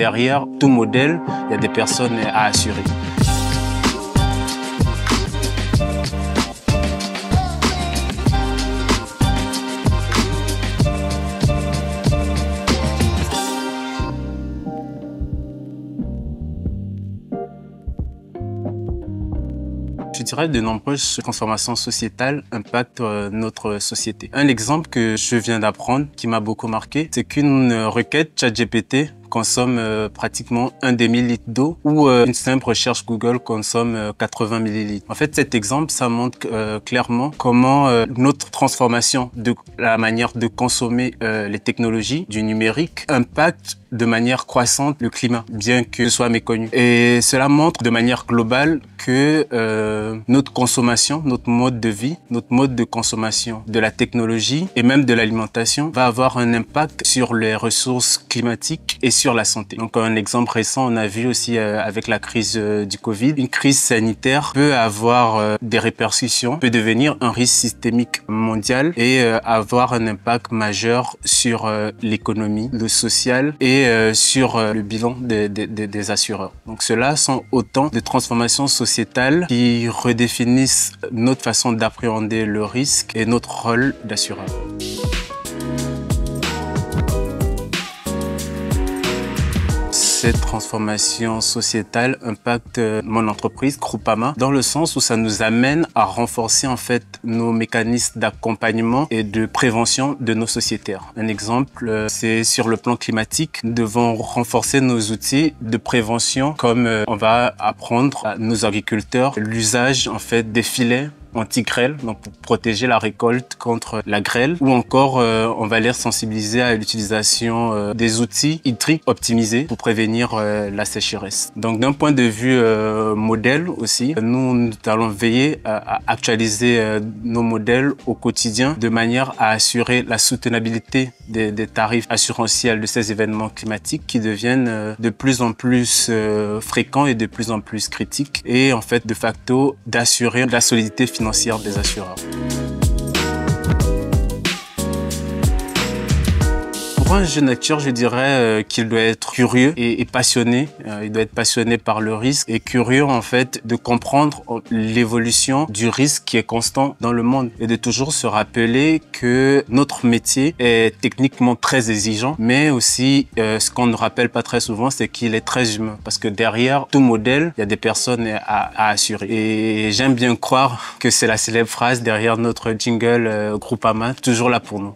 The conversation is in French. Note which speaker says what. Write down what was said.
Speaker 1: derrière tout modèle, il y a des personnes à assurer. Je dirais que de nombreuses transformations sociétales impactent notre société. Un exemple que je viens d'apprendre, qui m'a beaucoup marqué, c'est qu'une requête ChatGPT consomme pratiquement 1 demi-litre d'eau ou une simple recherche Google consomme 80 millilitres. En fait, cet exemple, ça montre clairement comment notre transformation de la manière de consommer les technologies du numérique impacte de manière croissante le climat, bien que ce soit méconnu. Et cela montre de manière globale que notre consommation, notre mode de vie, notre mode de consommation de la technologie et même de l'alimentation va avoir un impact sur les ressources climatiques et sur la santé. Donc un exemple récent, on a vu aussi avec la crise du Covid, une crise sanitaire peut avoir des répercussions, peut devenir un risque systémique mondial et avoir un impact majeur sur l'économie, le social et sur le bilan des assureurs. Donc cela sont autant de transformations sociétales qui redéfinissent notre façon d'appréhender le risque et notre rôle d'assureur. Cette transformation sociétale impacte mon entreprise, Groupama, dans le sens où ça nous amène à renforcer en fait nos mécanismes d'accompagnement et de prévention de nos sociétaires. Un exemple, c'est sur le plan climatique. Nous devons renforcer nos outils de prévention, comme on va apprendre à nos agriculteurs l'usage en fait des filets anti-grêle, donc pour protéger la récolte contre la grêle, ou encore on va les sensibiliser à l'utilisation des outils hydriques optimisés pour prévenir la sécheresse. Donc d'un point de vue modèle aussi, nous allons veiller à actualiser nos modèles au quotidien de manière à assurer la soutenabilité des tarifs assurantiels de ces événements climatiques qui deviennent de plus en plus fréquents et de plus en plus critiques, et en fait de facto d'assurer la solidité financière des assureurs. Pour un jeune acteur, je dirais qu'il doit être curieux et passionné. Il doit être passionné par le risque et curieux en fait de comprendre l'évolution du risque qui est constant dans le monde et de toujours se rappeler que notre métier est techniquement très exigeant, mais aussi ce qu'on ne rappelle pas très souvent, c'est qu'il est très humain, parce que derrière tout modèle, il y a des personnes à assurer. Et j'aime bien croire que c'est la célèbre phrase derrière notre jingle Groupama, toujours là pour nous.